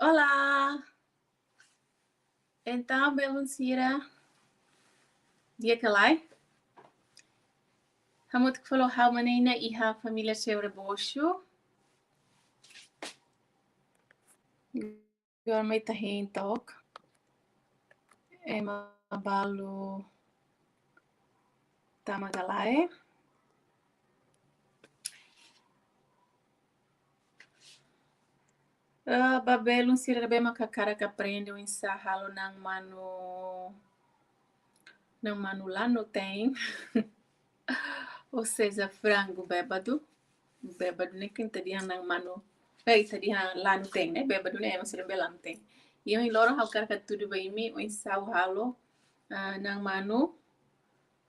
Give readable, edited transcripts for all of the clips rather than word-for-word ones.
Olá! Então, Beluncira, dia que lá? Hamut que falou how manena e a família cheira bocho. Agora mai tá em talk. É mabalo tamagalae. Babelo sira bem macaccara que aprende o ensahalo nang mano lá não tem. Ou seja, frango bêbado. Bêbado nem quem tá diante nang mano. Tadihan lá não tem, né? Bêbado né? Mas sira lá não tem. E eu em loro hau cara tudo bem me o ensahalo nang mano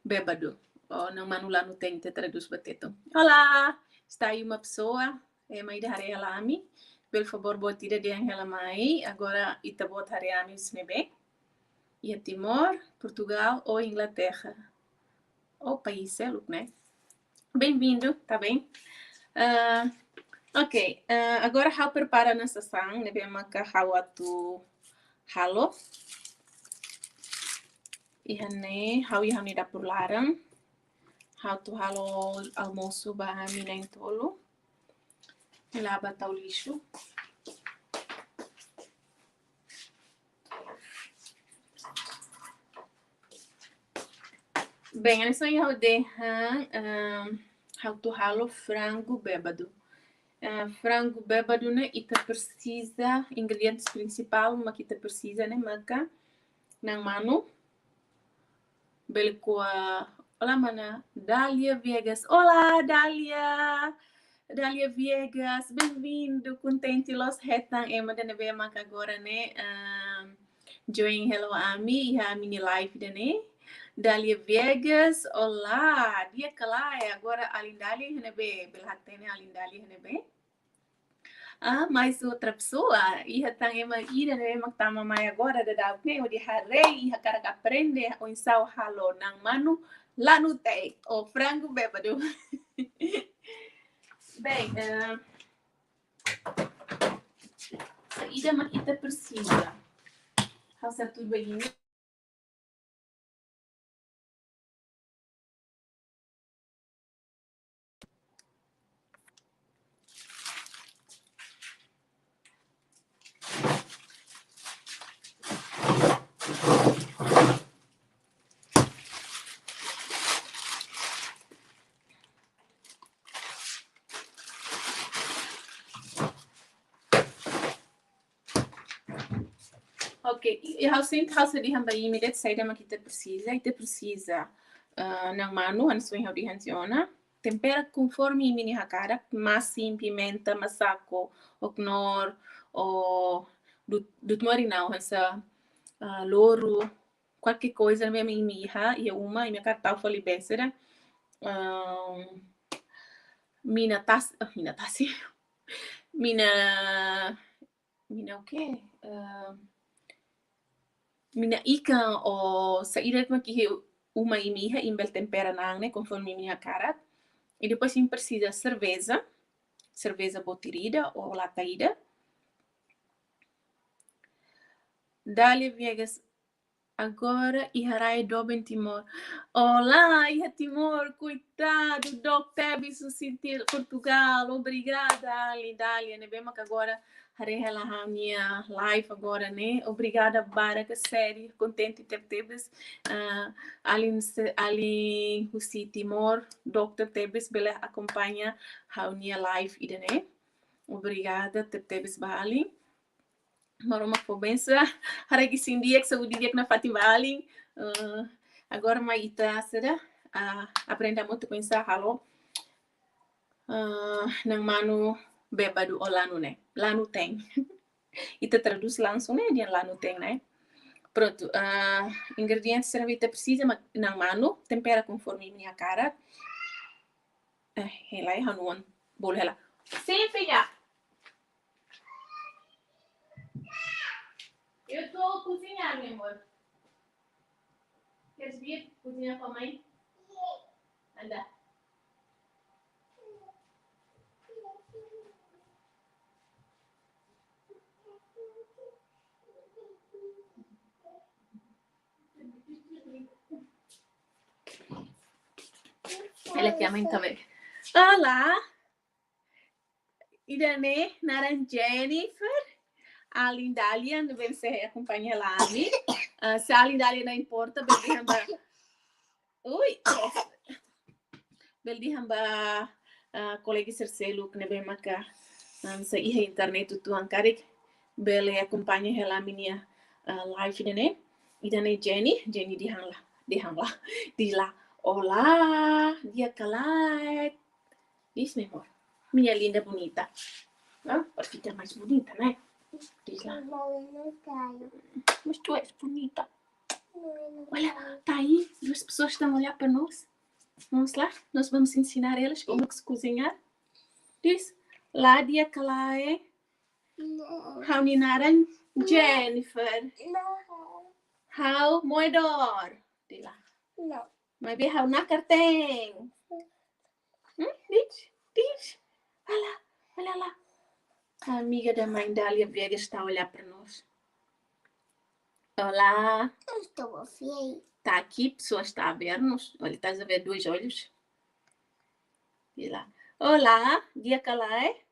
bêbado. Ou nang mano lá não tem, te traduz bateto. Olá! Está aí uma pessoa, mai da hare alami. Por favor, botira de ela mai. Agora, ita bot hare ami snebe. E Timor, Portugal ou Inglaterra. Ou país, é, look, né? Bem-vindo, tá bem? Ok, agora hau prepara nessa sang, nebe maka hau atu halo. Ihane, hau ihane dapur larang. Hau tu halo almoço baha mina em tolo. Lava o lixo. Bem, eles são hau dehan hau tu halo frango bêbado. Frango bêbado, né? Ita precisa, ingredientes principal, mas que ita precisa, né? Maka, nang mano. Belcoa, olá, mana. Dália Viegas. Olá, Dália! Dália Viegas, bem-vindo. Contente los retan. Ema da neve maka agora, né? Join Hello Ami, e a mini live, né? Dália Viegas, olá! Dia calai, agora a Lindália, né? Belhatene a Lindália, né? Mais outra pessoa, ia tá ema ira né magtama mai agora da dau ne o di harei ia cara aprende o insau halo nang manu lá no tem o frango bêbado. Bem, saída mas ita precisa. Hausa tudo bem. Ok, eu sempre hausa di hamba imidet saída mas ita precisa nang manu han swing hau di hansiona. Tempera conforme mini hakara, massim, pimenta, masako, oknor, o dut morinau, hansa louro, qualquer coisa na minha mirra, e uma, e minha cartão foi bessera. Mina tassi, mina o quê? Mina ikan o saída que uma e mirra, imbel tempera né, conforme minha cara. E depois sim precisa cerveja botirida ou lataída. Dália Viegas, agora Iharai Dobin Timor. Olá, Iha Timor, coitado, Doc Tebis, sentir Portugal, obrigada, Dália, né? Bem, que agora harei a minha live agora, né? Obrigada, Baraka, sério, contente ter Tebis. Ali, Husi Timor, Dr. Tebis, bela acompanha a minha live, né? Obrigada, Tebis Bali. Maroma fobensa, haragi sindiak sa udidiak na fatibaling. Agora maita sada, aprenda muito pensar halo nang manu bebado o lanu né. Lanu tem. Ita traduz langsung né, dia lanu tem né. Pronto, ingredientes serão ita precisa nang manu, tempera conforme minha cara. Helai hanuan, bolo hela. Sim, filha. Eu tô cozinhando, meu amor. Queres vir cozinhar com a mãe? Anda. Ela aqui a mãe também. Olá. Irene, Naran Jennifer. A Lindalia, não vem se acompanha lá ali. Se a Lindalia não importa, beli hamba. Ui. Beli hamba colega Cercelo que nebe maka. Sa iha internet tu angkarik. Beli acompanha ela minha live dene. Irene Jenny di lá. Olá, dia calai. Diz, meu amor. Minha linda bonita. Para ficar mais bonita, né? Diz lá. Mas tu és bonita. Olha, tá aí. 2 pessoas estão a olhar para nós. Vamos lá? Nós vamos ensinar elas como que se cozinhar. Diz. Lá, dia calai. How ninaran Jennifer. How moedor. Diz lá. Mas bem, how nakarteng. Diz. Olha lá. A amiga da mãe Dália Viegas está a olhar para nós. Olá. Eu estou a ver. Está aqui, pessoa está a ver-nos. Olha, estás a ver 2 olhos. E lá. Olá, dia calai.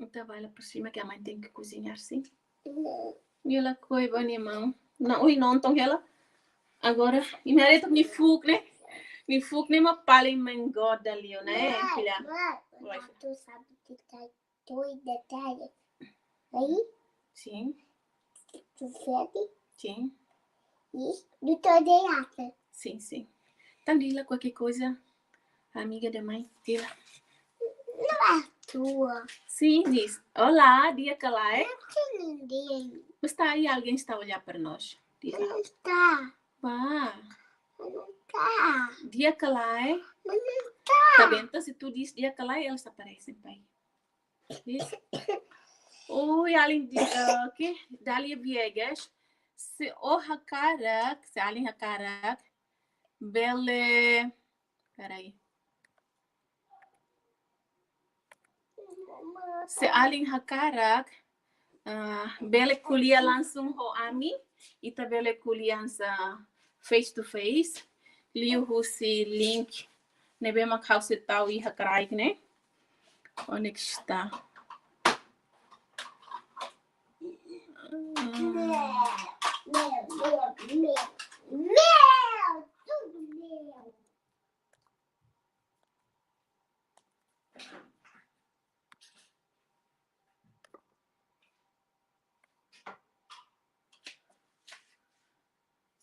Então vai lá por cima que a mãe tem que cozinhar, sim. E ela coi, mão. Não, ui, não, então ela. Agora, e minha reta me fuk, né? Me fuk nem uma palha em mangoda ali, né, filha? Mãe, tu sabe que tá 2 detalhes. Aí, Sim, tu vê sim. isso do teu teatro. Sim. Então, diz lá qualquer coisa, amiga da mãe. Diz lá. Não é tua. Sim, diz. Olá, dia calai. Não tem ninguém. Mas está aí, alguém está a olhar para nós. Diz lá. Não está. Vá. Não está. Dia calai. Não está. Tá bem? Então, se tu diz dia calai, elas aparecem, pai. Diz. Oi, além de que Dália Viegas, se o hakarak, se além hakarak, bele, peraí, se além hakarak, bele kulia langsung ho ami, ita bele kuliansa face to face, liu husi link, nebe mak hausi tau I hakarak ne, onde que está? Meu! Tudo meu!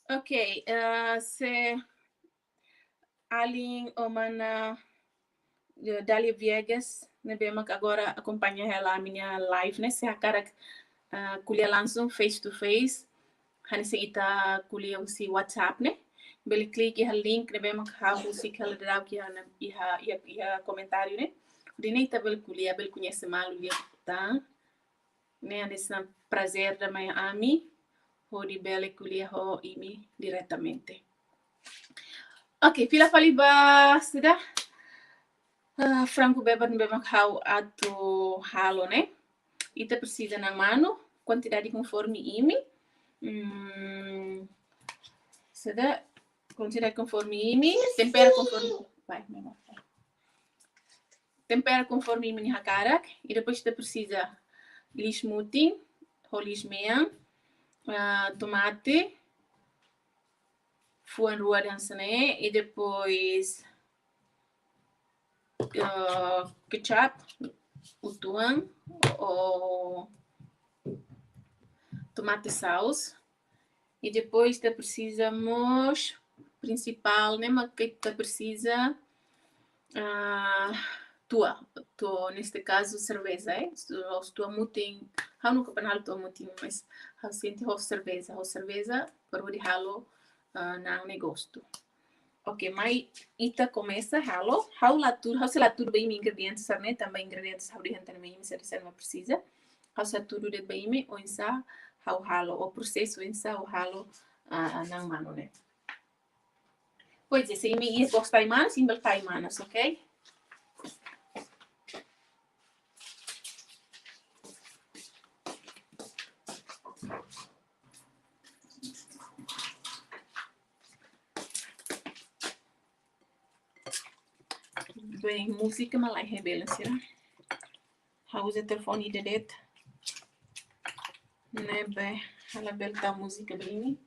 Ok, se além omana Dália Viegas, né, bem que agora acompanha ela a minha live, né, se a cara kuliah langsung face to face, hani se ita kuliah si WhatsApp, né, beli klik iha link, né, bem que habu si kala drau que iha comentário, né, dine ita beli kuliah, beli conhece malu dia tá, né, nesse prazer da minha ami, ho di beli kuliah ho imi diretamente. Ok, pila paliba sudah. Frango beba memang how ato halo, né? Ita precisa na mano, quantidade conforme imi. Sudah, quantidade conforme imi, tempera conforme... Vai, memang. Tempera conforme imi ni hakarak. E depois ita precisa lis muting, holis meang, tomate, fuan rua dan sene, e depois ketchup, utuang, ou tomate sauce. E depois precisamos, principal, né, mas que precisa tua, neste caso cerveja, os tua mutim, eu nunca panalo tua mutim, mas eu sinto a cerveja para o halo não negócio. Ok, mas ita começa halo, how se latur bem ingredientes, né, também ingredientes how de gente também se não precisa, how se tudo de bem ou insa how halo, o processo insa o halo nang mano, né. Pois é, se imi ia gostar mais, simbol taimanas, ok? Bem, música malai rebela, será? Usa telefone direto. Né, bem, ela belta música bem.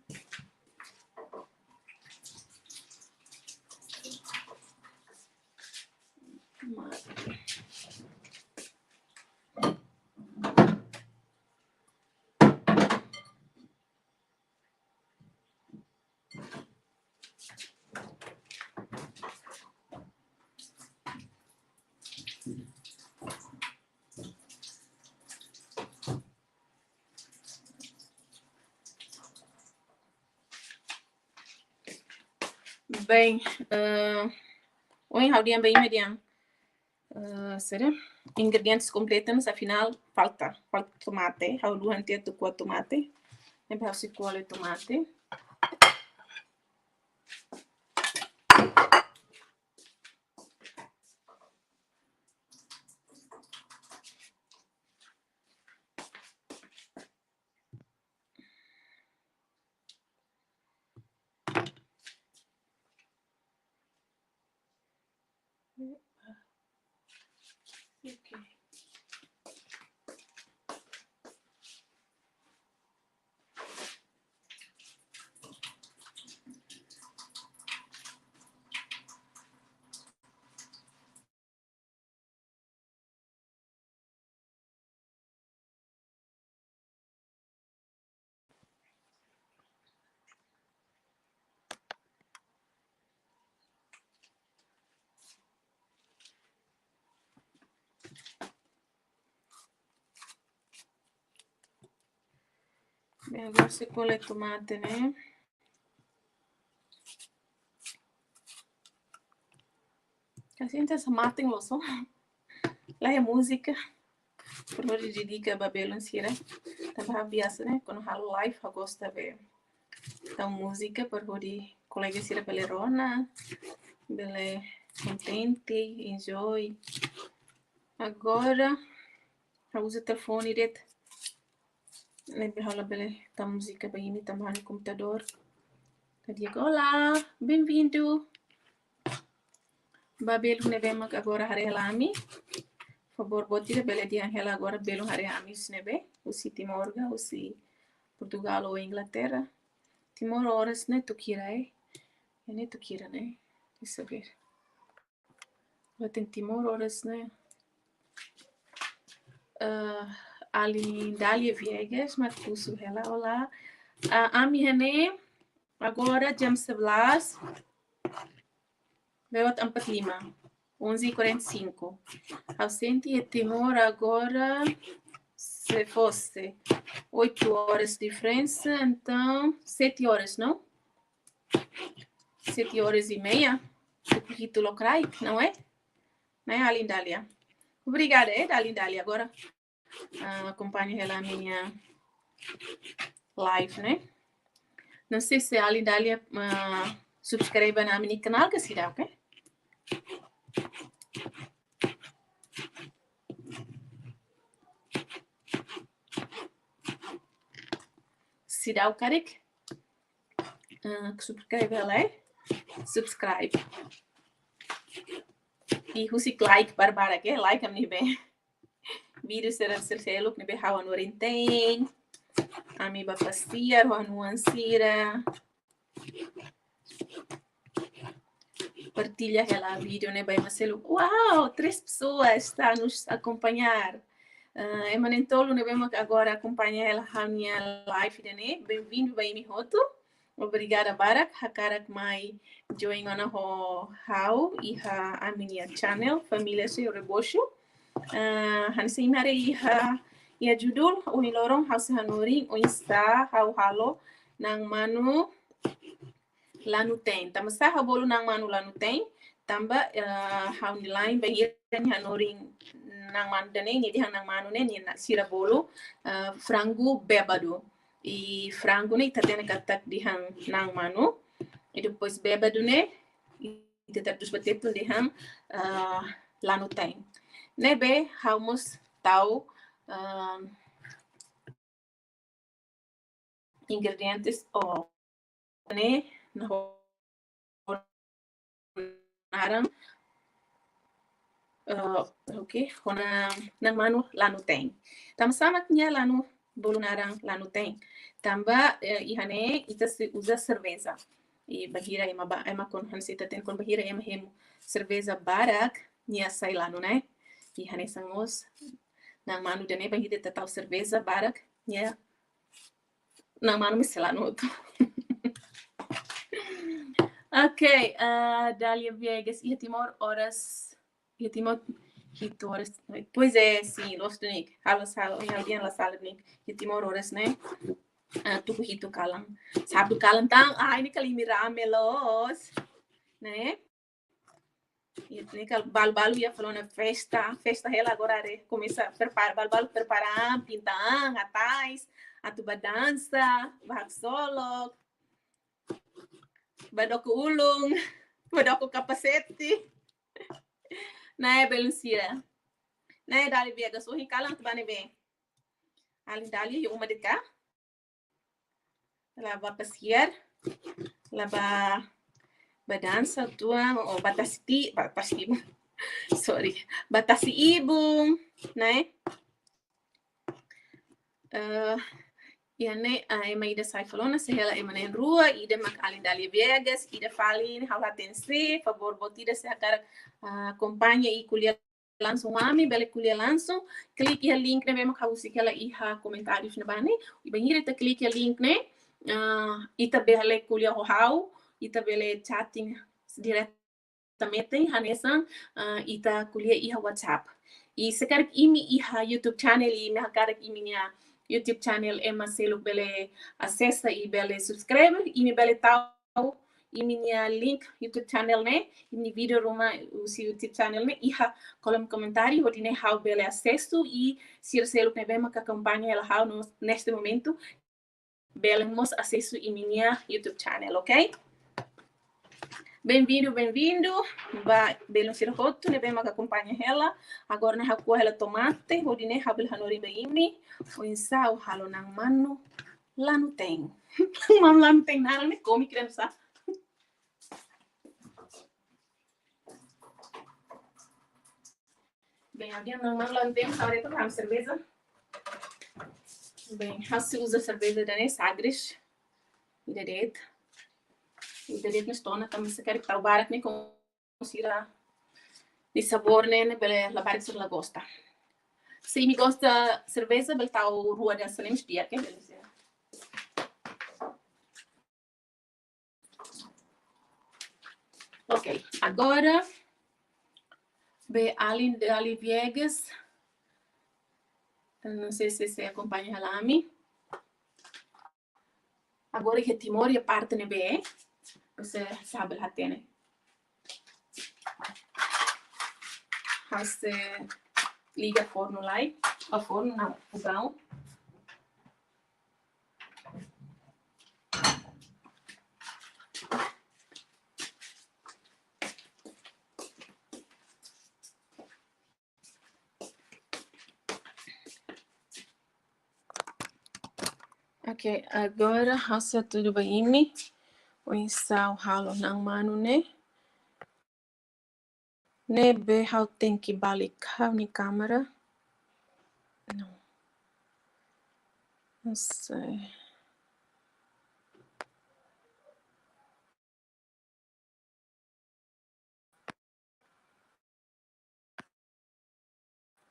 Bem, hoje é o dia bem mediano. Será? Ingredientes completos, afinal, falta tomate. Há duas antes com tomate. Então, se coa o tomate. Okay. Bem, agora se coa o tomate, né? Assim, essa matem lo so. Lá é música. Por hoje de dica babelo sira. Tava biasa, né? Quando halo live, eu gosto de ver. Então, música por hoje colega sira belerona, bele contente, enjoy. Agora, eu uso o telefone direto. Lembra rola bele tá música bem ini também no computador. Eu digo, olá, bem-vindo. Babelo nebe agora harelami. Por favor, bote bele dia ela agora belo harelami nebe. O si Timorga, o si Portugal ou Inglaterra. Timor horas né tu kira né tu kira né. Deixa eu ver. Lá tem Timor horas né. Ali Dália Viegas, Marcuso ela olá. A minha né agora jam 11. Lewat 45. 11h45. Ausente e Timor agora se fosse 8 horas de diferença, então 7 horas, não? 7 horas e meia. O currículo locrai, não é? Né, Alindália? Obrigada, Alindália. Agora acompanhe ela a minha live, né? Não sei se a Alindália subscreva na minha canal, que será, ok? Será o Karik? Que subscreve ela, é? Subscribe. E husik like barbara ke like amni be. Vídeo será selo que be hawa no rentém. Ami ba pastia ho nuansira. Partilha ela vídeo né bem Marcelo. Uau, 3 pessoas estão a nos acompanhar. Emanentolo né bem agora acompanhar ela a minha live né. Bem-vindo bem mi roto. Obrigada Barak, hakarak mai join on how e a minha channel família se rebosho. Han simare ia judul o lorong hau hanuri o insta hau halo nang manu lanu tem. Tama sa habolo nang manu lanu tem. Tamba hau nilai bahiran hanuri nang manu dane ni dihan nang manu ne ni na sira bolo frango bebado. E frango ne itatena katak dihan nang manu. E depois bebado ne itatat dos bateto dihan lanu tem. Nebe haumos tau ingredientes o ne naran okay, hona nang manu lanu tem. Tam samatnya lanu bolu narang lanu tem. Tamba ihane ita usa cerveja. E bahira ema kon hansita ten kon bahira ema hem cerveja barak nia sai lanu, né? Ihane sangos nang manu dene bahira tatal cerveja barak nia nang manu miselanu outro. Ok, Dália Viegas, e Timor horas, e Timor hito horas, pois é, sim, los tunik, em alguém la sala tunik, e Timor horas, né? Tuku hito kalang, sabe kalang tang, ini kali miramelos, né? E tem que balbalo ia falando festa ela agora começa a preparar, balbalo preparar, pintar, atais, a tuba dança, vai solo, badok ulung, badok capacete. Né, Belucia? Né, Dali Vega, sou ricalant bane bem. Ali Dali, uma de cá. Ela vai passear. Ela vai dança, tua, ou batasti, sorry, batasi ibung, né? Iane ai mai da sai falona se ela emana rua ida mak alin Dali Vegas ida falin hala tense favor botida se akara acompanha e kuliah langsung mami bele kuliah langsung klik ya link ne memang kausi kala iha comentários na bane e banheira ta klik ya link ne ita bele kuliah hau ita bele chatting diretamente hanesan ita kuliah iha WhatsApp e sekarang imi iha YouTube channel e me hakarak iminya YouTube channel Emma Selo bele acessa e bele subscreve e me bele tal e minha link YouTube channel né e minha vídeo ruma o YouTube channel né iha colom comentário odine how bele acesso e se o selo que vemos que acompanha ela how neste momento bele mos acesso e minha YouTube channel, ok? Bem-vindo, bem-vindo. Vai belo ser roto, ne bem que acompanha ela. Agora ne hakua ela tomate, odine habil hanori beimi. O insau halo nang mano lá não tem. Mano lá não tem nada, nem come criança. Bem, alguém não mano lá não tem, agora eu tô cerveja. Bem, se usa cerveja da Sagres. E direito. E direito na stona, também se quer que tal barak nem consiga de sabor, né, pela la barak sur la gosta. Se me gosta cerveja, bel tal rua da Salem Spia, que beleza. Ok, agora be além de Ali Viegas, não sei se você acompanha ela a mim. Agora que Timor é parte ne be, você sabe lá tem. Você liga forno lá, a forno não, fogão. Ok, agora hasa tudo bem. O insal halo nang mano né? Ne be how tem que balicar ni câmera. Não. Não sei.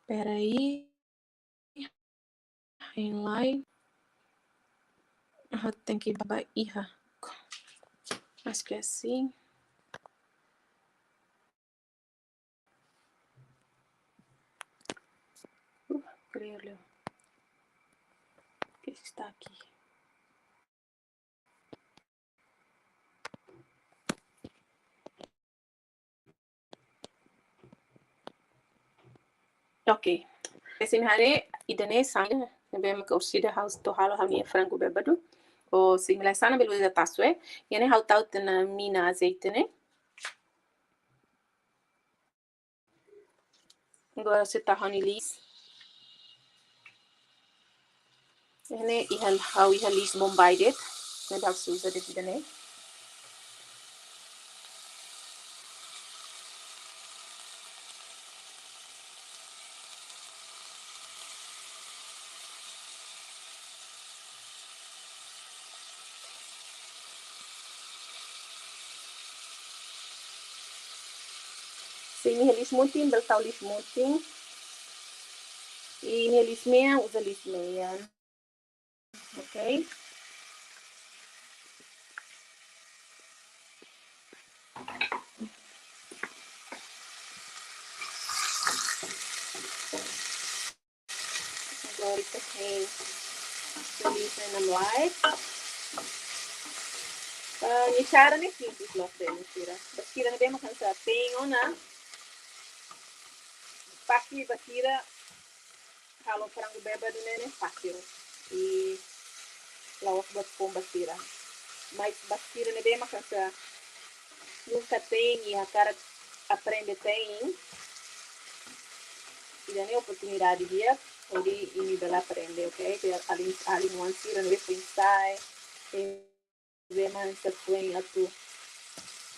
Espera aí. Inline. Tem que babar. Acho que é assim. Creio. O que está aqui? Ok. Sinhare idane sang bem que usida house to halo hamia frango bebado. O similar sana belu da taswe. Yani how taut na mina azeite né? Agora você tá honey lis. Yani ihan how ihan lis bombay det. Ne dag suza det idane. Sini helis mutin, beltau lis mutin. Ini helis meia, usa lis meia. Ok? Agora isso aqui feliz na live. Ni cara ni simples loh deh tira. Basira na bem makan sa tengo na. Pasti basira kalau frango beba do nene fácil. E lawas buat pom basira. Mas basira na bem makan sa nunca tem e a cara aprende tem. E daí a oportunidade dia, onde ini bela aprende, ok? Alin one sira na bem pensar. Zaman sa puwing ato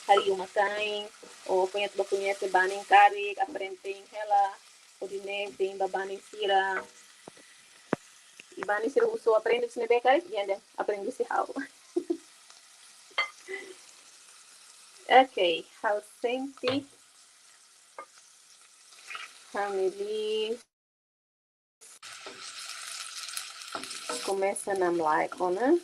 hari umakain o punhat ba punhat baning karik aprending hela o dine tem babaning sira ibani sira uso aprende sine be karik yan den aprende si how. Okay, how senti family começa na mlaiko, né?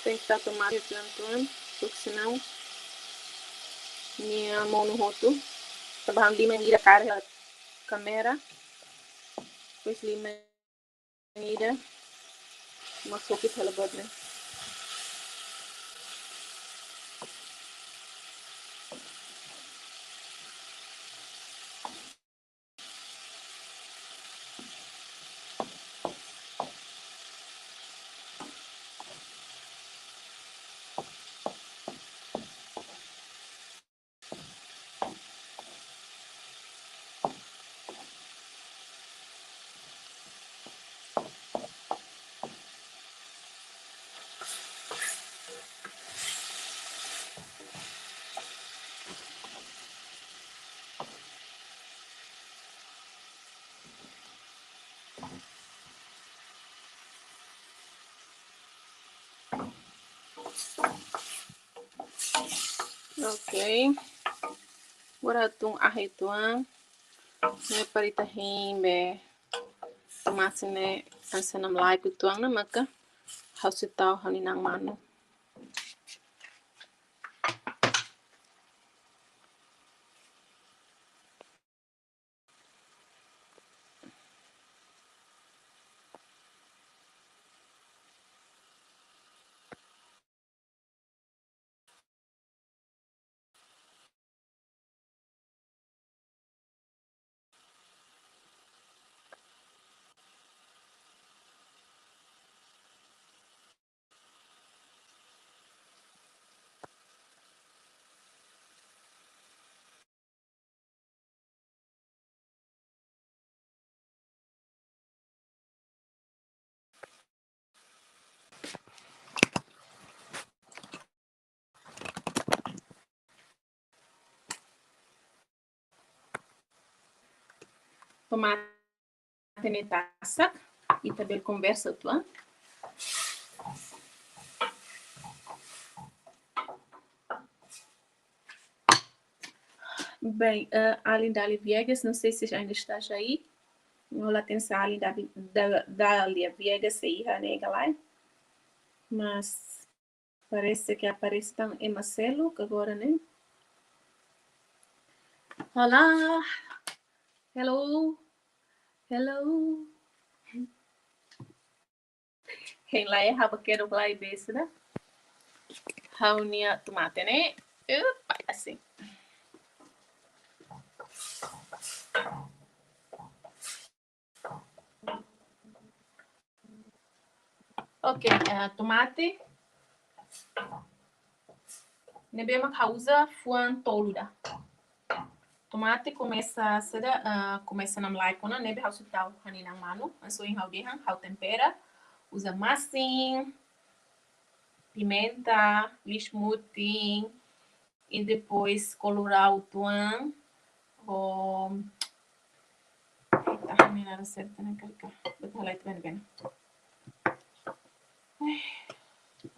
Tem que estar tomando plantão, porque senão minha mão no rosto. Trabalhando lima mira cara a câmera, depois lima mira, masuk ke dalam botnya. Ok, agora tung ahituan, me parita himbe, tomasi ne ansanam like tuang na maka, hausitau haninang mano. Tomate ne tasak, itabel conversa tuan. Bem, Alin Dali Viegas, não sei se ainda estás aí. Olá, tem Alin Dali Viegas aí, nega lá. Mas parece que aparece tão em Marcelo, agora, né? Olá! Hello! Hello! Quem lá é rabaqueiro lá e beijo, né? Raunia tomate, né? Opa, assim. Ok, tomate. Nebe makauza fuan tolu da. Tomate começa começa na mlaikona, nebe hau sutau hani nang manu, anso em hau dehan, hau tempera, usa massim, pimenta, lixmutin, e depois colorar o tuan, eita, não era certo, né, cara? Vou lá e tu vendo.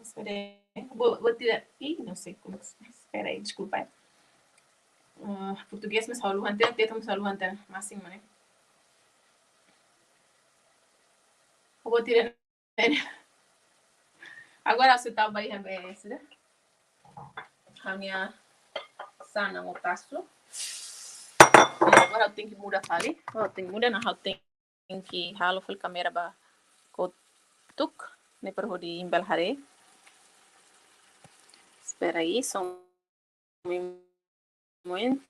Espera aí, vou tirar, ih, não sei como, espera aí, desculpa aí. Português, mas hau luhan tem, mas hau luhan tem, massim, né? Vou tirar, agora você tá aí, né? Hanya sana mo taso. Agora eu tenho que mudar ali. Eu tenho que mudar, não, eu tenho que halo full kamera ba kotuk. Ne per hodi imbel hare. Espera aí, só um momento.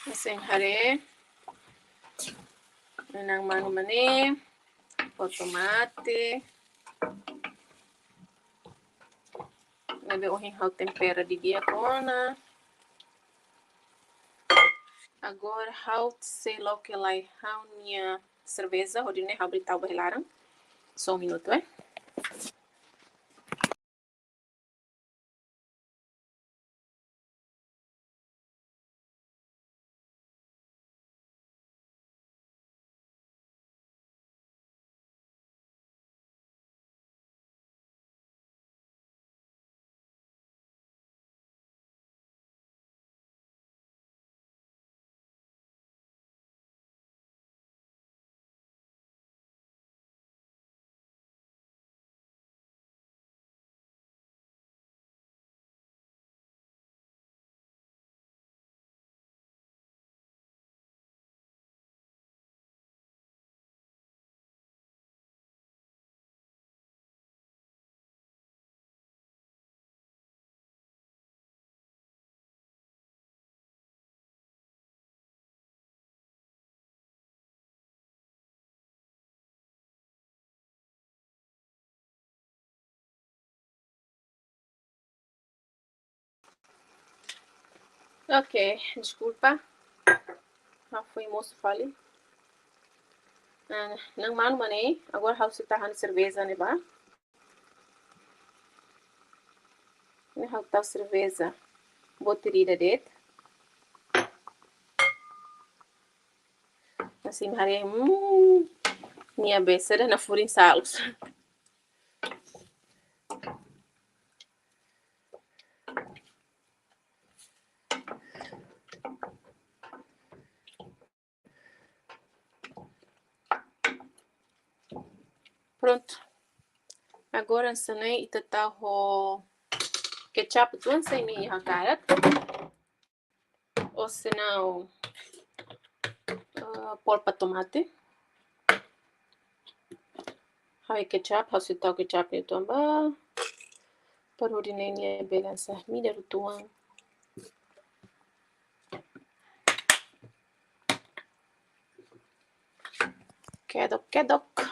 Assim, hare. Nang manu mani. O tomate. Nebe ohin hau tempera di dia kona. Agora hau sei lo que lá hau minha cerveja, hodine hau britau bahilarang. Só minuto, eh? Ok, desculpa. Já foi moço fale. Nang manu mani, agora hau se tahan cerveja ne ba? Ne hau tau cerveja botirida det. Assim, hari minha beça na furin salos. Pronto. Agora ensinei e tá o ketchup tu ensinei a cara. Ou se não, polpa tomate. Hai ketchup, hau se tau ketchup ni tuan ba. Paru ni ni belança mi deru tuan. Kedok.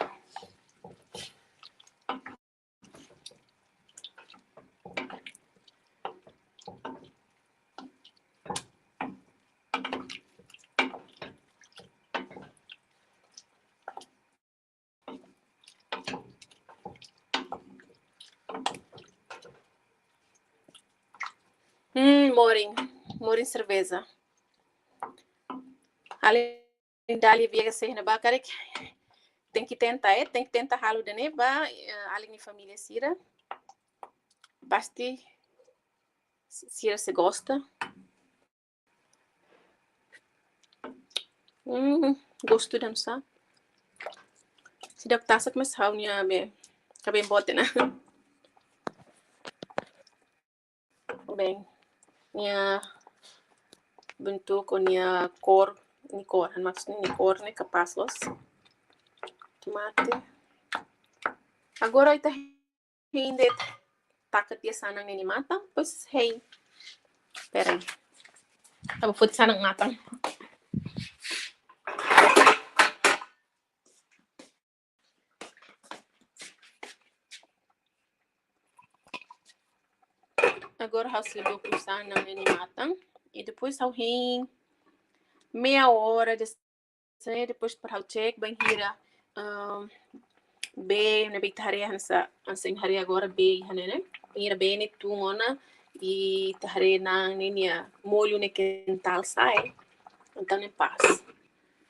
Morin cerveja. Além dali viega ser na bacarek, tem que tentar halo de neva, além de família sira. Basti, sira se gosta. Gosto de sa. Se dok tasak mas hau niya be, kabe bote na. Bem, niya bentuk o niya cor, maksudnya ni cor ne kapaslos. Tomate. Agora ita rende takat dia sanang nini matang, pois rei. Peraí. Eu vou sanang matang. Agora eu sigo com sanang nini matang. E depois eu rei meia hora de depois para o check bem hira be ne bitare hansa ansem hari agora be hanene hira be ne tungona e tare nang nenia molho ne quental sai então nem passa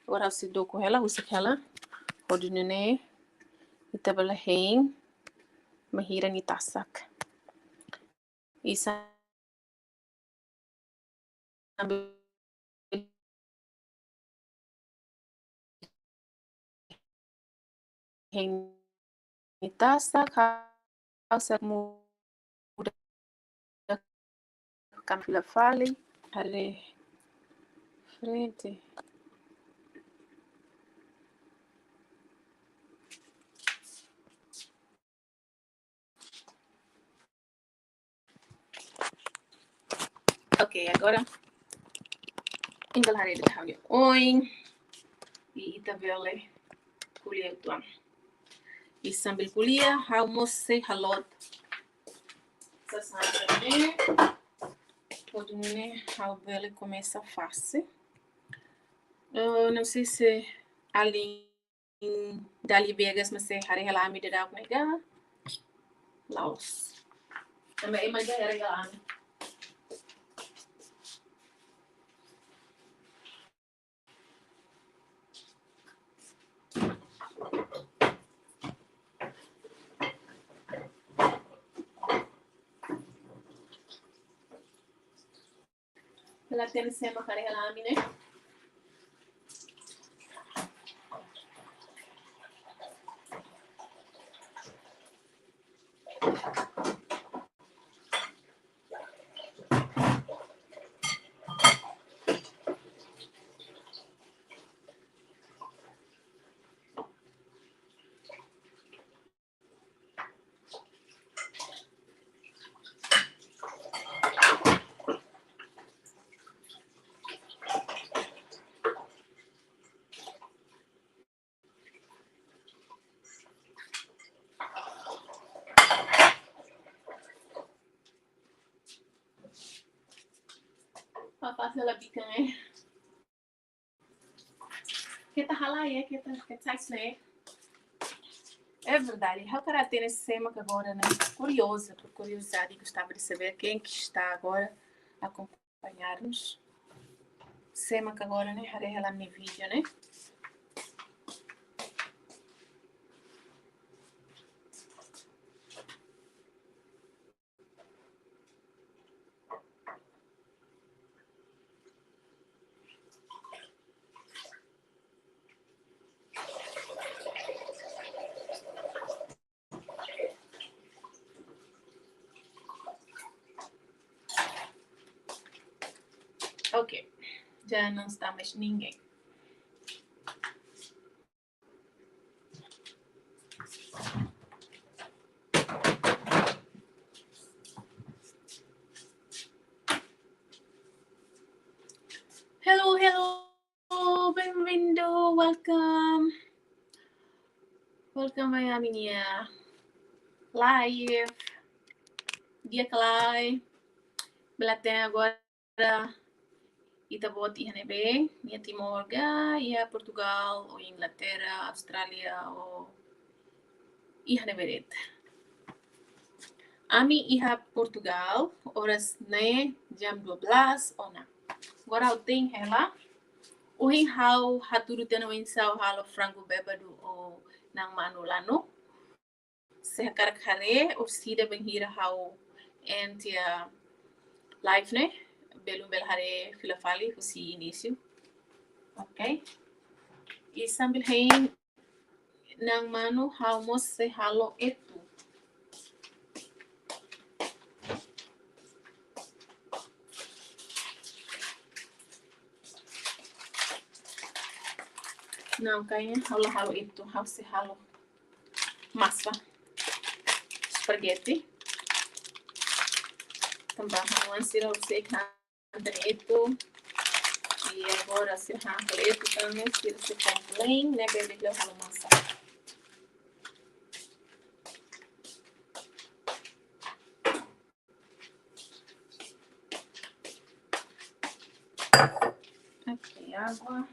agora se do com ela usa ela pode ne e tabela hein mahira ni tasak isa hein ni tasak hausa muda Camila fale are frente. Ok, agora engalarei de caminho. Oi. E Itavele kulia tuan. E sambil kuliah, almoço halot. Sasane. Pode né, Alvele começa fácil. Não sei se ali dali Vegas, mas se hari ela me dá nega. Laos. Também mas era ela. Ela tem sempre hari ela né? Papai ela bica né? Kita halai kita sai né? É verdade, eu quero ter esse tema que agora, né? Curiosa, por curiosidade, gostava de saber quem que está agora a acompanhar-nos. Sema que agora, né? Harei ela no vídeo, né? Ok, já não está mais ninguém. Hello, hello, bem-vindo, welcome. Welcome à minha live. Dia Clay. Belaten agora Itabot e bem, minha Timorga, e a Portugal, ou Inglaterra, Austrália, ou Ihaneberet. Ami iha Portugal, horas né, jam 12 ou não. Agora eu tenho ela. O hau haturu tena winsau halo frango bebado o nang manulano. Se kare o sida benhira hau entia live né? Belum belhare filafali husi início. Ok? E sambil hein nang manu hau mos se halo etu. Não, kayaknya halo-halo itu, halo se halo masa. spaghetti. Também vamos tirar o seco dentro. E agora se arranca também tira se completo, né, bebê, que eu vou massa. Aqui água.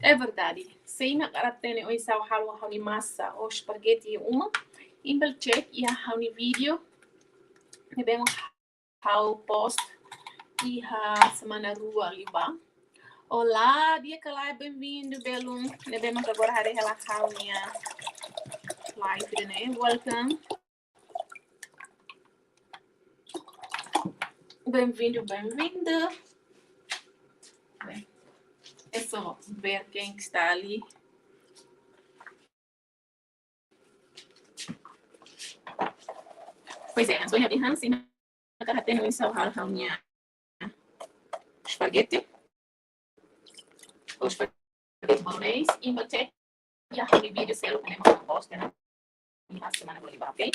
É verdade. Se na karatene oi sao halwa hauni massa o spaghetti uma, imbel check e a hauni vídeo. Ne bem hau post e a semana rua liba. Olá, dia que lá é bem-vindo, Belum. Ne bem agora haré ela hauni live, né? Welcome. Bem-vindo, bem-vinda. Bem, é só ver quem está ali. Pois é, a Sônia de Hansen, na karatene oi sao hauni spaghetti. O spaghetti bolognese, imbel check e a hauni vídeo se ela também posta, né? E a semana vou libar, ok?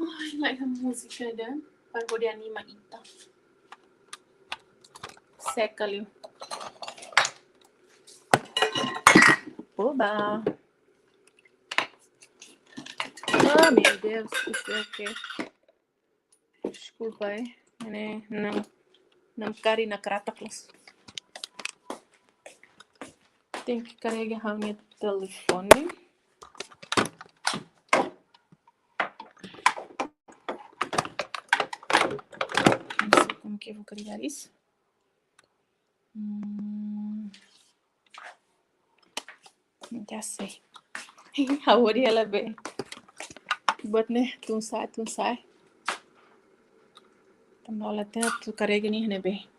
Ai, like a música da para poder animar ita. Seca ali. Oba! Oh, meu Deus, isso é o quê? Desculpa, né? Não cari na crata, classe. Tenho que carregar o meu telefone. Não sei como que eu vou carregar isso. Já sei. A Ori, ela vem. But, né? Tu sai. Então, ela tem tu carrega nem, né, bem?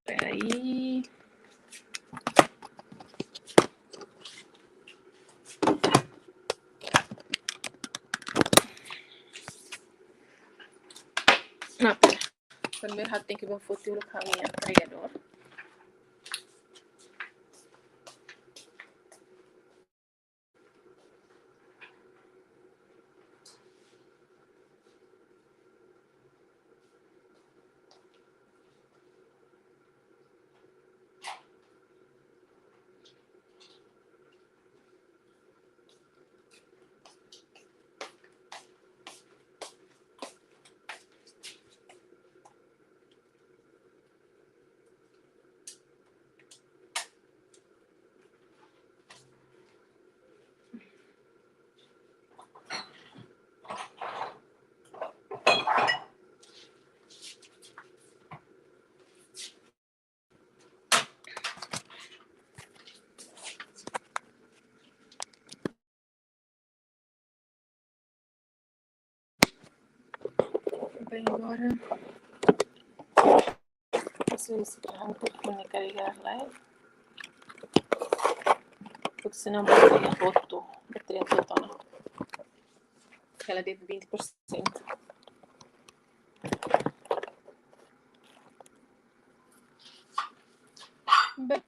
Peraí. Não, pera. Primeiro tem que ver o futuro com a minha carregador. Bem, agora posso encerrar um pouquinho e carregar lá, porque senão a bateria botou. Bateria total, não. Ela deu 20%. Bem,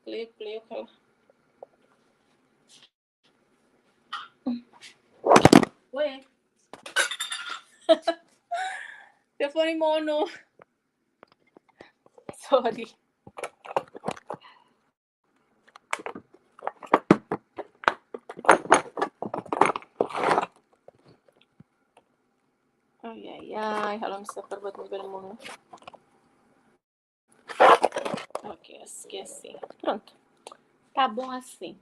play, aquela. Ué. Telefone mono. Sorry. Ai, ela me está perguntando pelo mono. Ok, esqueci. Pronto. Tá bom assim.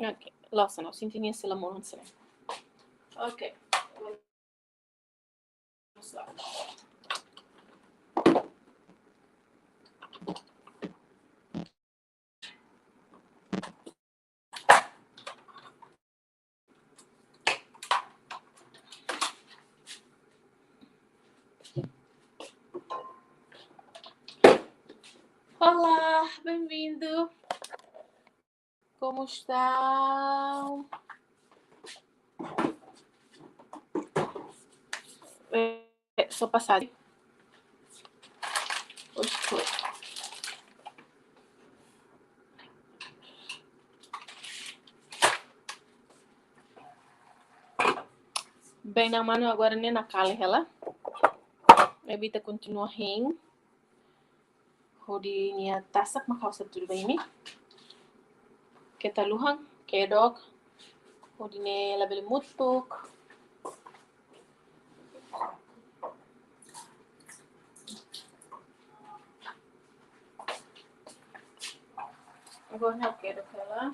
Ok, lossa não, sintinia sila mo sila. Ok, vamos lá. Olá, bem-vindo. Como está? Só passar. Bem na mano agora nem na cala ela. Evita continua rindo. Hodi niya tasak makausap tudo bem mi. Kita luhang, kedok. Hodi ne label mutpuk. Agora não quero ela.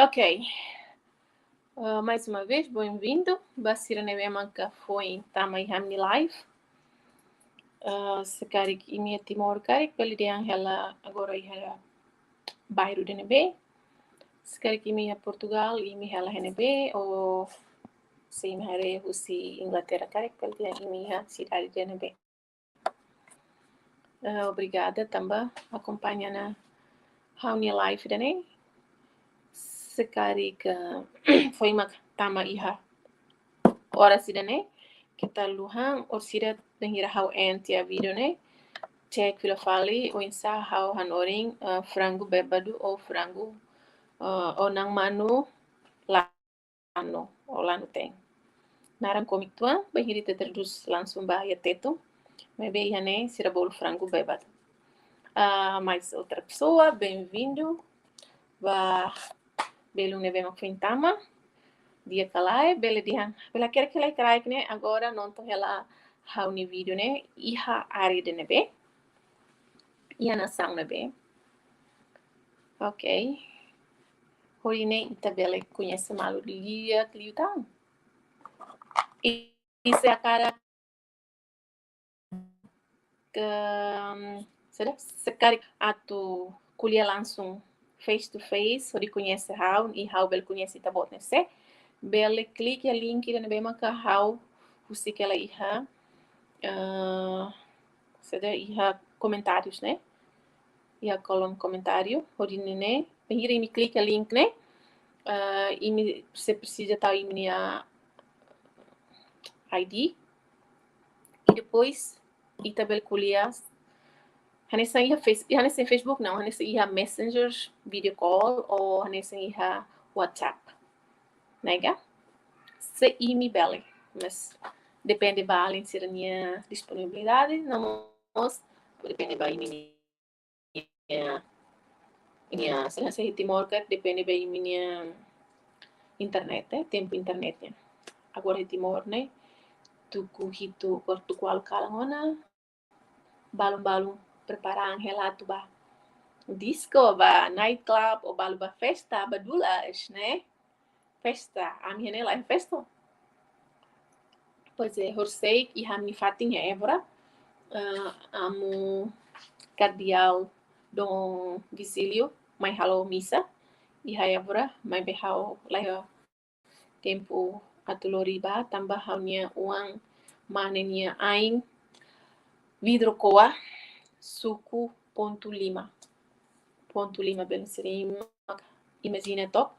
Ok. Mais uma vez, bem-vindo. Basira Nevemanka foi em Tama e Hamni Live. Sekarang ini Timor Karik, pelidian ela agora ela bairro de NB. Sekarang ini Portugal, ini ela NB, ou se me hare husi Inglaterra Karik, pelidian ini cidade de NB. Obrigada também acompanhando Hamni Live dane. Sekarang foi uma Tama iha ora sidane. Kita luhang or sida dengira how enti a video ne. Cek vila fali o insa how hanoring frango bebado ou frango o nang manu lano o lano tem. Naran komik tua, bahiri te traduz langsung bahaya teto. Maybe ihane sira bolo frango bebado. Mais outra pessoa, bem-vindo. Belum nevema fintama. Dia kalai, bele dihan. Bela quer que lai né? Agora não tô ela how ni vídeo né? Iha ari de nebe. Iha nação nebe. Ok. Horine itabele conhece malo de lia cliutão. Isso é a cara que sekarang atu kuliah langsung face to face, hori conhece how e how bel conhece tabot né? Bele clique a link dan bem maka how husi que ela iha seda iha comentários né? Iha kolom comentário, hori né? Bem me clique a link né? E você precisa estar em minha ID e depois itabel kuliah hanesa iha hanesa Facebook não, hanesa iha Messenger video call ou hanesa iha WhatsApp, nega? Se imi bele, mas depende ba além de minha disponibilidade, não depende ba minha se Timor depende ba minha internet, tempo internetnya. Agora Timor né? Tuku hitu kortu kual kalangona balum preparar um relato ba disco ba nightclub ou balu ba festa ba dulas né? Festa, a minha lá é festa. Pois é, horsei e a minha fatinha Évora, amo cardeal Dom Visílio, mai halo missa, e a Évora, mai behau lá tempo atuloriba, tambah haunya uang manenia aing vidro coa suku ponto lima bem serim imagina top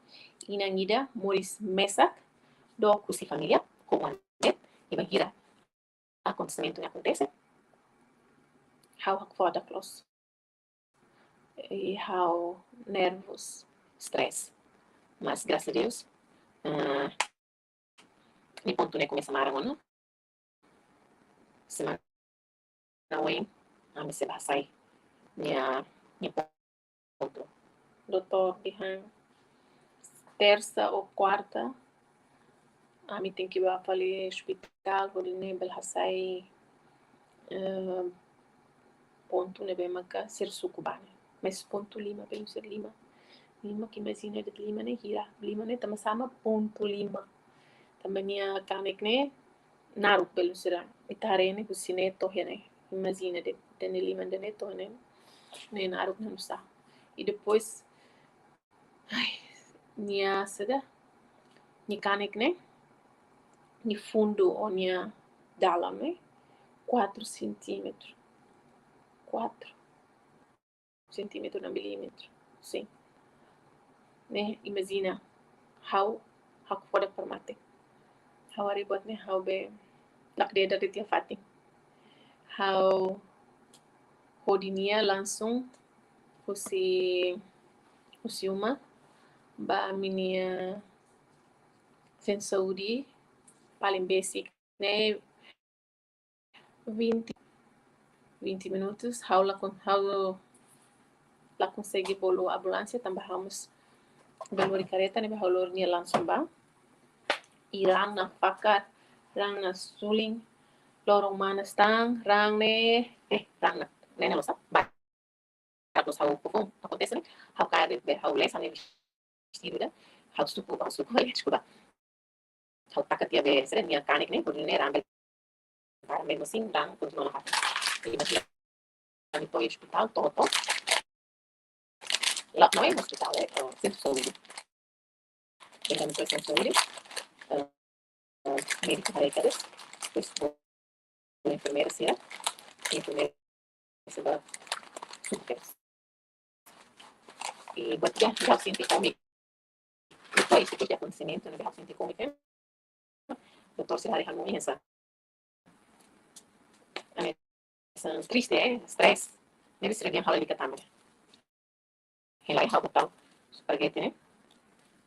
inangida moris mesak do kusi família como net e bahira acontecimento que acontece how foda close e how nervos stress mas graças a Deus Ni ponto ne começa marangono. Semana wen, ami se basai. Nia ponto. Doutor dihan terça ou quarta, ami tem que ir para o hospital, vou nem belhasai ponto ne bemaka ser sucubane. Mas ponto lima, bem ser lima. Lima que imagina de lima ne hira. Lima ne tama sama ponto lima. Também minha kanek ne naru pelo será. Itare ne kusine tohe ne. Imagina de ne lima de ne tohe ne naru não está. E depois ai, minha seda, minha kanek ne, ni fundo ou minha dalam ne 4 centímetros. 4 centímetros na milímetro. Sim. Ne imagina how pode formate. How ari buat ne how be lakdeda de tia fating. How hodinia langsung usi uma ba minia sensauri paling basic ne 20 minutos how la consegue bolo ambulância também vamos belori careta ne beholor nia langsung ba irang na pakat rang na suling lorong mana stang rang ne rang na nena lo sa ba tapos how pufong acontece ne how kaya de how lesa ne vestido da how suku ay desculpa how pakat ya be sere nia kanik ne por ne rang para mesmo assim rang continua na pakat imagina kami po hospital todo lá não é um hospital é centro de saúde então depois centro de saúde médico para depois a enfermeira será a enfermeira será super e buat dia já senti kami depois de acontecimento né já senti como é doutor será de harmonia essa triste stress deve ser bem halal também helai hal betal spaghetti né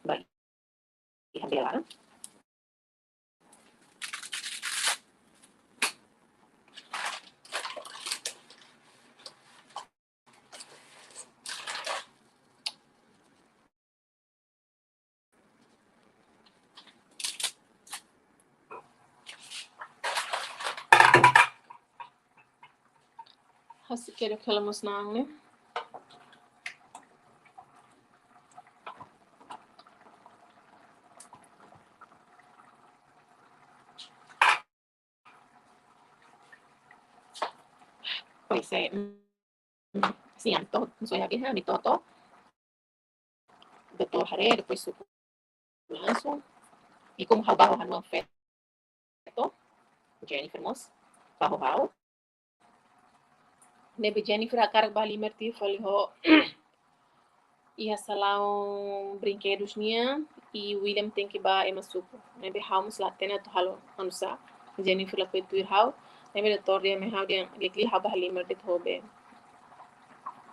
vai diambil Hasi quero que ela mosnang né pois é sim então só ia ver me toto doutor Hare depois suco lanço e como hal hanu feto Jennifer Moss hal nebe Jennifer akar bali merti fali ho ia salão brinquedos nia e William tem que ba ema suco nebe haus lá tena to halo anusa Jennifer la petuir hau nebe doutor dia me hau dia gekli haba bali merti hobe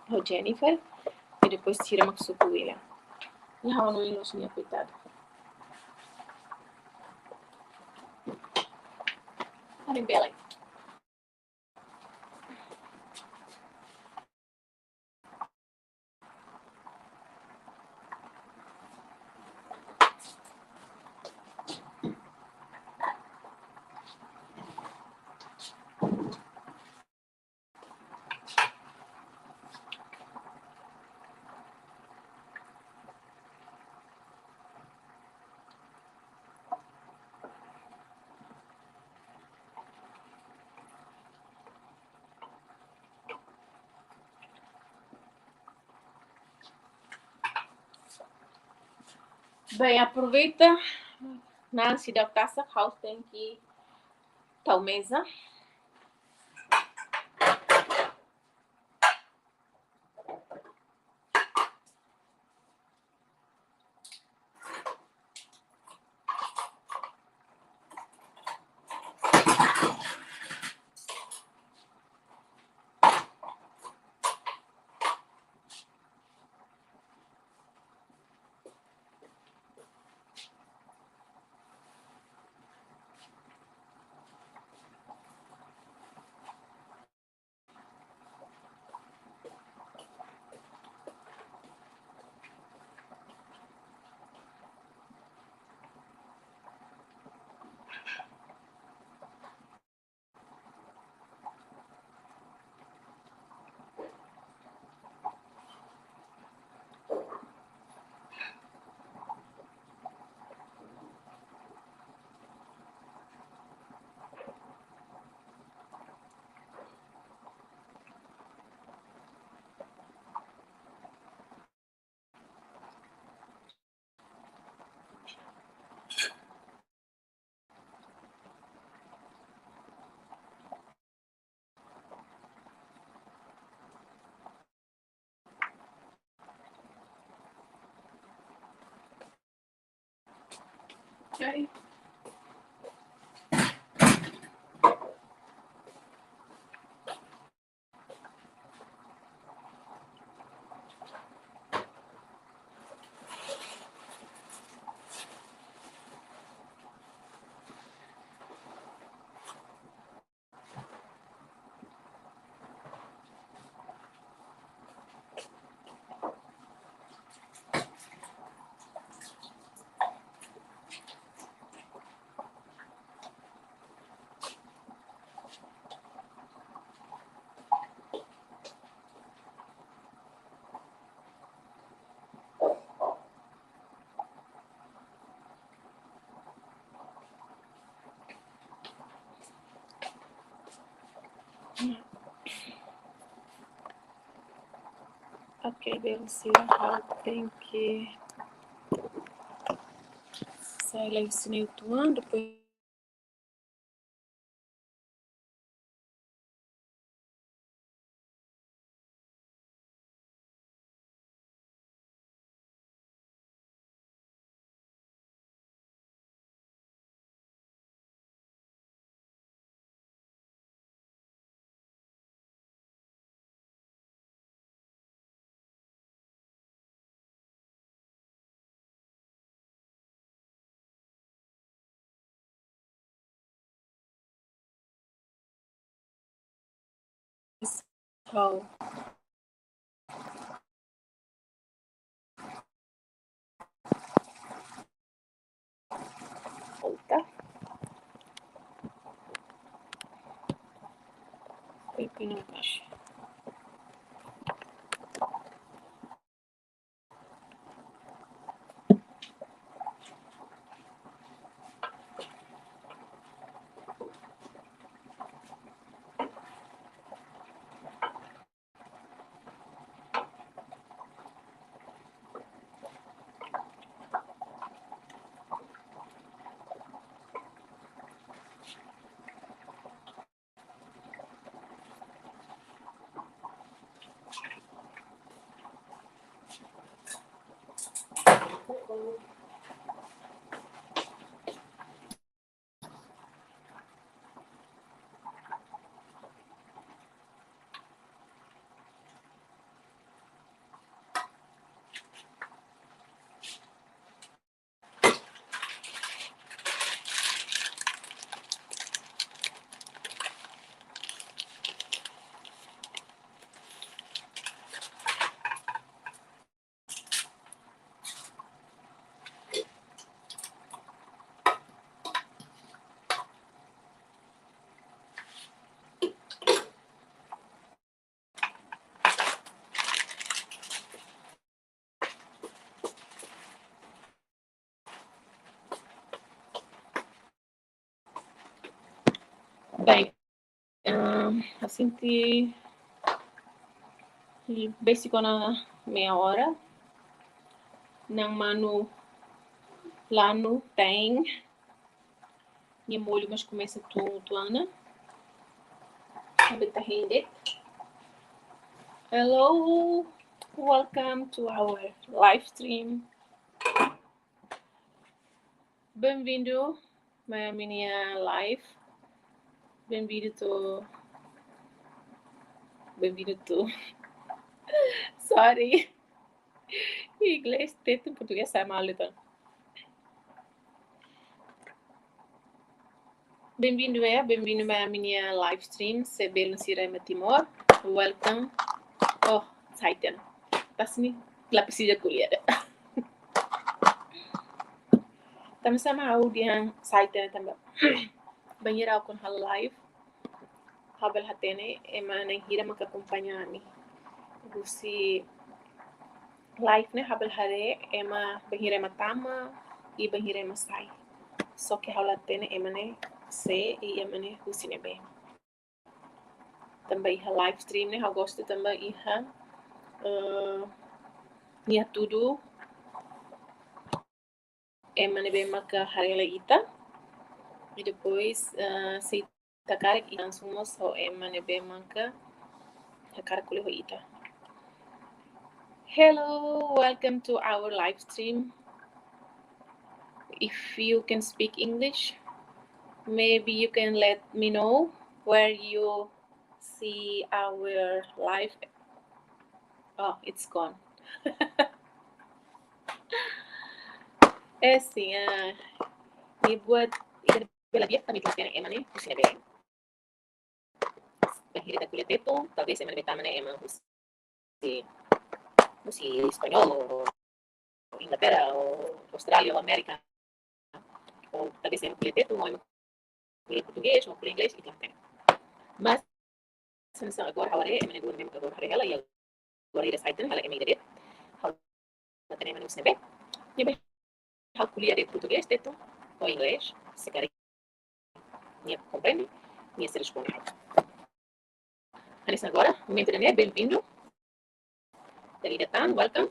ho Jennifer e depois tira mak suco William e hau no ilos nia coitado Olha bela aí. Bem, aproveita na cidade da casa, house tem que tal mesa. Okay. Ok, beleza. Tem que sair lá sini tuan depois oh, volta. Foi que não acho. Bem, assim que basic na meia hora ng manu lano tem e molho mas começa tuana habita hindi. Hello, welcome to our live stream. Bem-vindo à minha live. Bem-vindo to sorry. Inglês, teto português sai mal então. Bem-vindo à minha live stream. Sebelum Sirema Timor. Welcome. Oh, Titan. Tas ni lapis saja kuliah. Sama-sama audio yang Titan tambah. Banhira ako hal live. Habal hatene ema nang hira makakumpanyani. Gusi live ne habal hare ema banhira matama e banhira masai. Só que halatene ema ne se e ema ne husine be. Também iha live stream ne, eu gosto também iha nia tudo ema ne be maka harela ita e depois se takarek ian sumos ho ema ne be maka hakar kuleho ita. Hello, welcome to our live stream. If you can speak English, maybe you can let me know where you see our live. Oh, it's gone. Sim, me buat ikan bela dia kami tulis kena emane kusina bela. Bahiri da kulit itu, talvez emane betamane emang musi espanhol ou Inglaterra ou Austrália ou América. Ou talvez emang kulit itu, ou emang kulit português ou kulit inglês, itu tem. Mas sensa agora haware emane dua nem agora hare ela ya agora ira saitan ela emane dele. Hal na emane kusina be. Nibe hal kuliah de português teto ou inglês, se quer minha compreende, minha se responde. Anis agora, momento né, bem-vindo. Dalidatang, welcome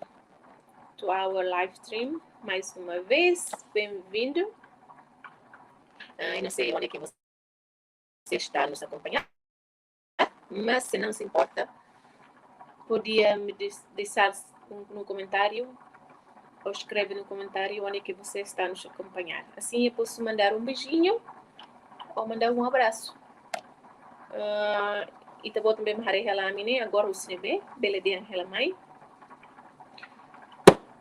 to our live stream. Mais uma vez, bem-vindo. Eu não sei onde é que você está nos acompanhando, mas se não se importa, podia me deixar no comentário ou escreve no comentário onde é que você está nos acompanhando. Assim eu posso mandar um beijinho ou mandar um abraço. E também também me harei ela mine agora o cinema, beledean ela mai.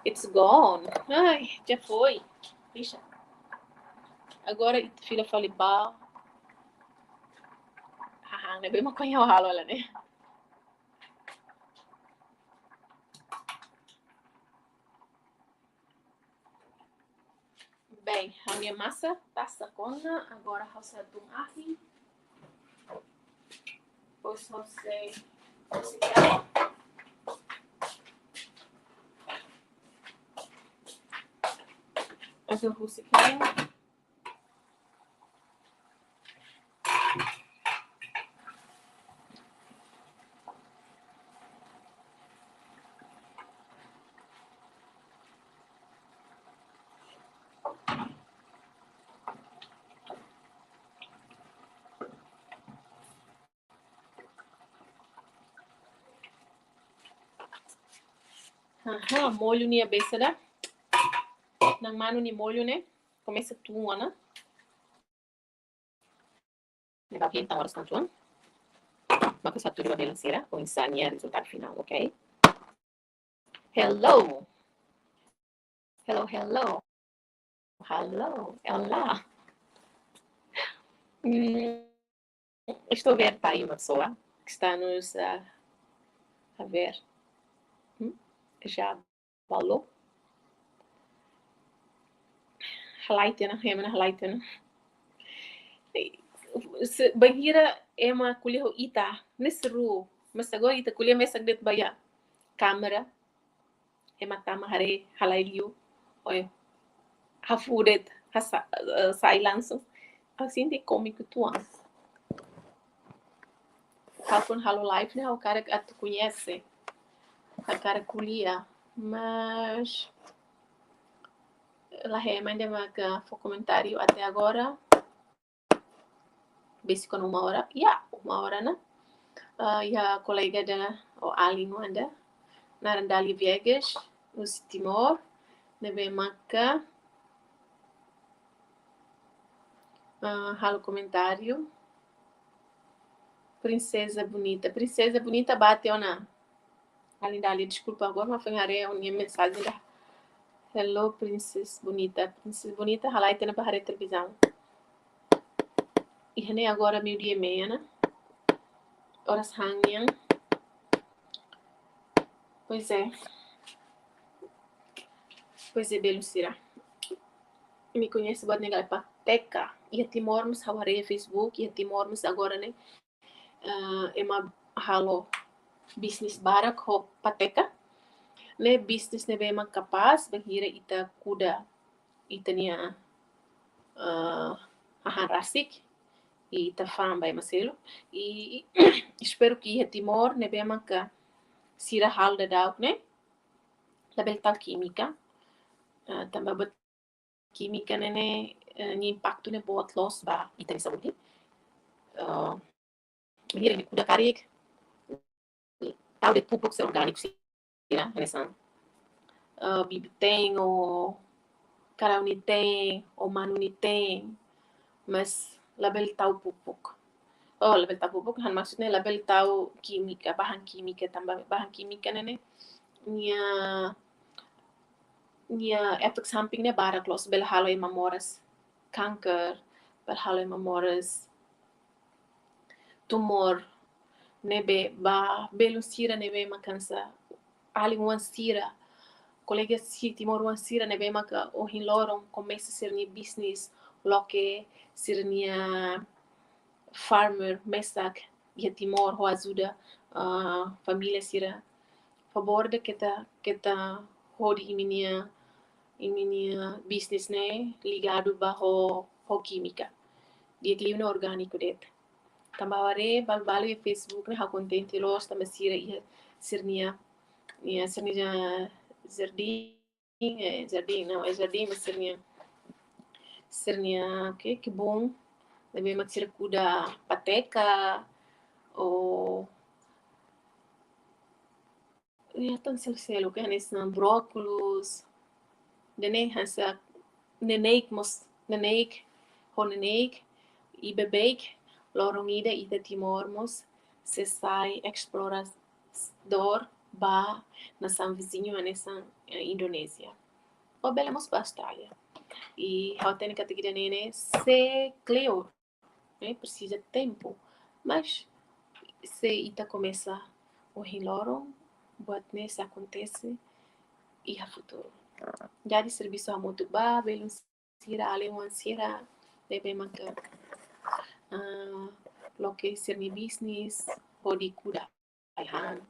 It's gone. Ai, já foi. Bicha. Agora filha fala ba. Haha, não é bem maconha o ralo ela, né? Bem, a minha massa tá sacona. Agora roça do arri. Pois você aqui eu rússia aqui. Aha, molho ni abesa da. Nang mano ni molho, né? Começa tu, Ana. Leva aqui então horas com tu. Mas que só tudo vai balancear com insania resultado final, ok? Hello. Hello, hello. Hello. Olá. Estou a ver para aí uma pessoa que está nos a ver. Já falou? Halaitena, remena halaitena. Bahira é uma colher ita nesse ru, mas agora ita colher mesa det baya câmera é uma tama hare halailiu, oi hafudet silence assim de cômico tu Halpon Halo Live, né? O cara que tu conhece, a cara culia, mas ela ainda vai for comentário até agora. Basic com uma hora, uma hora, né? E a colega da o Ali não anda, Narandali Viegas, no Timor, nebe maca. Halo comentário. Princesa bonita bate ona. Ali dali, desculpa agora, mas foi a minha mensagem da Hello, Princesa bonita, halai tena para a televisão. E nem agora meio-dia e meia, né? Horas hangyang. Pois é, Belucira. Me conhece, pode negar para Teca. E a Timormos, Hawaré, Facebook, e a Timormos agora, né? É uma halo business barak, ho pateca. Ne business ne bem capaz, bahira ita kuda, ita nia rasik, e ita fam vai maselo. E espero que a Timor ne bem maca sira hal da dauk, né? Label tal química. Também bet química né impacto ne boat loss ba ita ni saúde. Bahira ni kuda karik, tal de pupuk se orgânico sira, né? Bibiteng ou Cara uni tem, o mano uni tem, mas label tahu pupuk. Oh, label tahu pupuk, han maksudnya label tahu kimika, bahan kimika, tambah bahan kimika nene, nia efek sampingnya barak los, bel halo mamoras kanker, bel halo mamoras tumor, nebe ba belu sira nebe makansa, ali wan sira, colega si timor wan sira nebe maka o hinloron começa ser ni business, loke ser nia farmer mesak ia timor ho ajuda família sira favor de kita hodi iminia business né ligado bajo ho química dia clima orgânico det tambaware balbalo e Facebook né ha contente los tamba sira ia sernia jardim jardim não é jardim mas sernia que bom também mak sira kuda pateca ou ya tan selo que hanes brócolos dene hansa neneik ho neneik e bebeik lorongida ida timormos se sai explorador ba na San vizinho nessa Indonésia. O belemos ba Austrália. E a técnica de nene se cleo, né? Precisa de tempo, mas se ita começa o hiloro, buat nesse acontece e a futuro. Já de serviço a muito ba, belum sira alewan sira, bebe maka lo que ser mi business, body kuda, ayhan.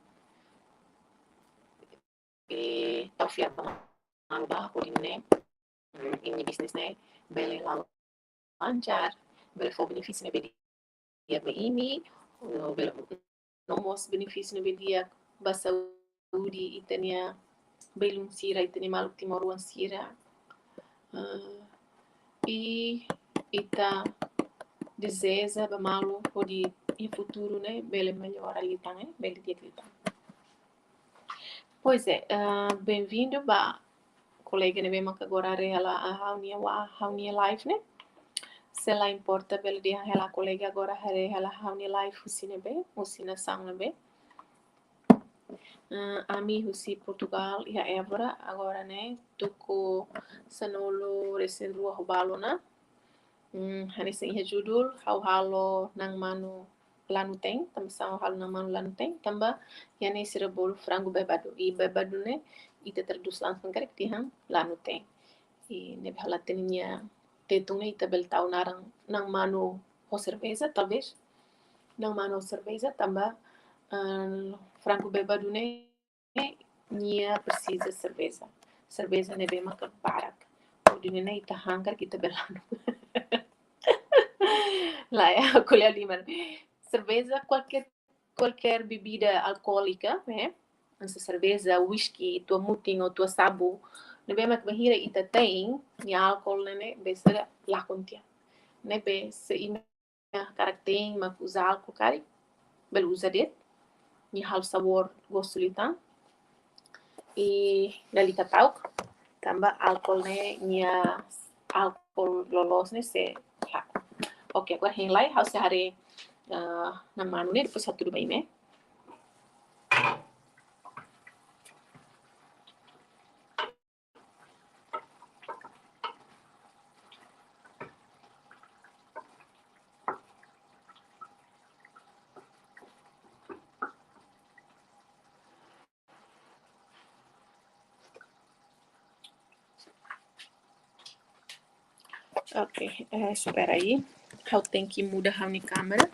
Taufia ba, body ne, ini business ne, bele lancar, bele for benefício ne bedi, dia be ini, bele nomos benefício ne bedia ba saúde itania belum sira itania maluk timoruan sira. E ita deseja ba malu pode em futuro né bele melhor ali tá né bele dia que tá. Pois é, bem-vindo ba colega né bem que agora ela a reunia live né se lá importa bele dia ela colega agora ela reunia live usina bem usina sang bem ami husi Portugal e a Évora agora né tuku sanolo recém rua robalo na hanis iha judul halo nang manu lanu tem tamba sao halo nang manu lanu tem tamba yani sira bolo frango bebado e bebado né ita traduz langsung karek tihang lanu tem e ne hala tenia tetung né ita bel tau narang nang manu ho cerveja talvez nang manu cerveja tamba frango bebado né nia precisa cerveja ne bem makan parak o né ita hangar kita belano lá é a colher de limão. Cerveja, qualquer bebida alcoólica, né? Essa cerveja, whisky, tua muting ou tua sabu, né? Bem, mas bahira ita tem, ni álcool, né? Besa lá contia. Né? Be, se ina karakter, mas usa álcool, cari, bel usa det, ni hal sabor gosto litan. E dali tauk, tambah álcool, né? Ni álcool lolos, né? Se lá. Oke, agora henlai harus hari nama anu depois satu bem, né? Ok, espera aí. Eu tenho que mudar a minha câmera.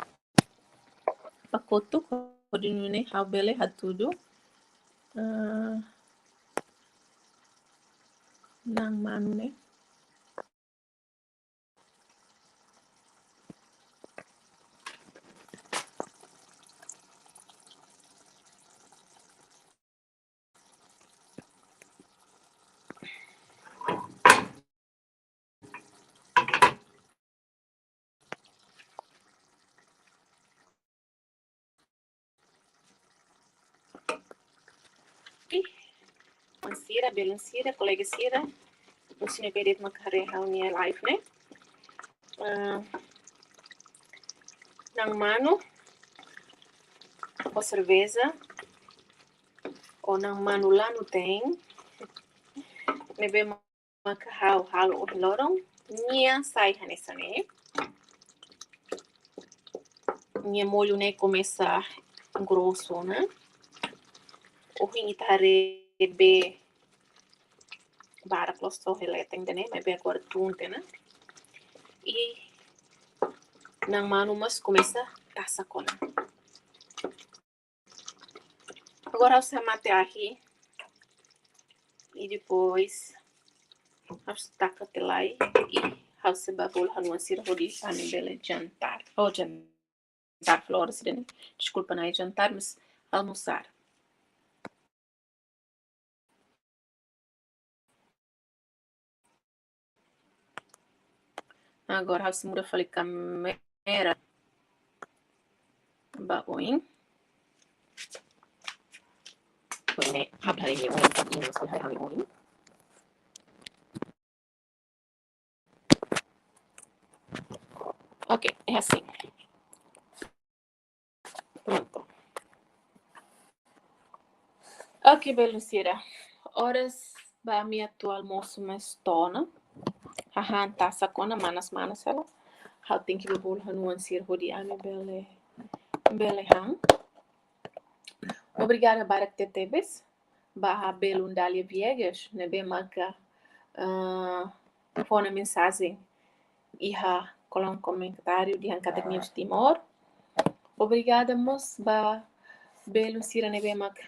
Pacoto, coordinune, how bele, tudo. Nang manu, né? Mansira, belansira, colega sira. Você não perde uma carreira minha live, né? Nang mano ou cerveja ou nang mano lá não tem. Nebe makahau halo o lorong minha sai nessa né. Minha molho né começa grosso, né? O ringi tarebe bara klosto releta ainda né, mas bem agora tunte, né? E nang mano mas começa a sacona. Agora você mate aqui e depois você taca lá e você babul hanuan sir hodi ani bele jantar. Oh jantar flores né? Desculpa não é jantar, mas almoçar. Agora você muda falei câmera baoin. Né, hablarei eu e não sei hablarei eu. Ok, é assim. Pronto. Ok, Belucira. Horas ba mi atual almoço mas tona. Hahan tá sacona manas ela. How tem que bebol hanuan sir hodi ami bele hang. Obrigada barak tetebes. Ba belundalia viegas, ne be marca fona mensagem iha colon comentário de Academia de Timor. Obrigada mos ba belo sira ne be mak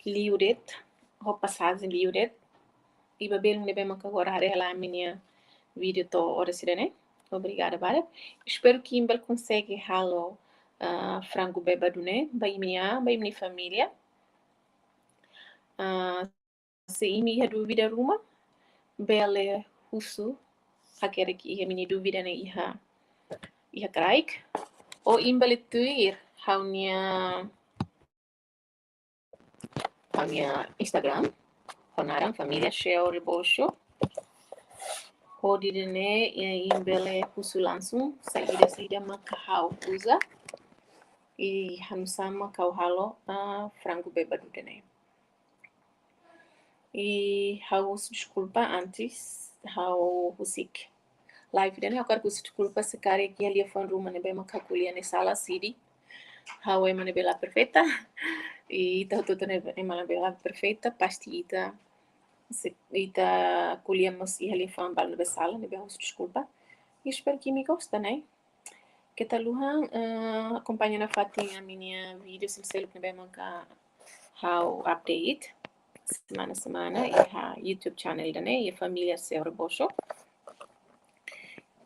liuret, ho passagem liuret. E ba belo ne be mak agora rela minha vídeo to ora sirene. Obrigada bara. Espero que imbel consegue halo frango bebadune ba minha família. Se imi ha dúvida ruma, bele husu hakere ki iha mini dúvida ne iha kraik. O imbel tuir haunia Instagram, honarang família Sheo Rebosho. Hodidene imbele husu langsung saída makahau usa. E hanusama kau halo frango bebado dene. E haus desculpa antes, hau husik live dene, eu quero que você desculpa se cara aqui ali a fan room ne bem makakulia ne sala city. Hau é mane bela perfeita. E tá tudo ne mane bela perfeita, pastita. Se ita colhemos e ali fan bal ne sala ne bem desculpa. E espero que me gosta, né? Que tal Luhan acompanhando a Fatinha minha vídeo se você não bem mancar how update semana e a YouTube channel da né e a família Seu Rebosho.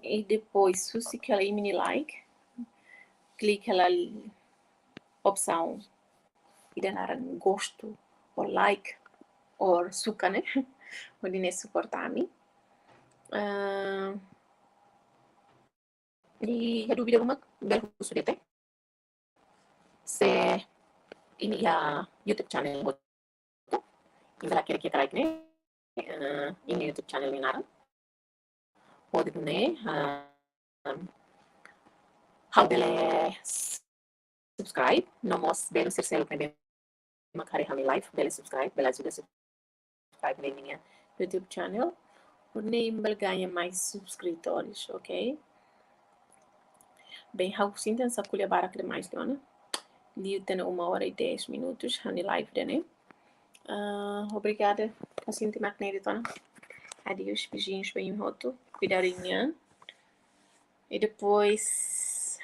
E depois se você quer ir mini like, clique na opção e dar gosto ou like ou suca né, onde ne suportar-me. E a dúvida uma bel surete se ini a YouTube channel Indra kira-kira né ini YouTube channel ni naran pode né how bele subscribe nomos belo ser selo também makare hami live bele subscribe bela juga subscribe na minha YouTube channel por nem ganha mais subscritores, ok? Bem, how sinten sa kulha barak demais dona liu tem 1h10 minutos hani live dene. Obrigada a sinti maknei dona. Adeus, beijinhos bem roto, cuidadinha. E depois,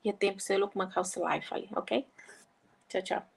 e tempo selo com uma calça live ali, ok? Tchau, tchau.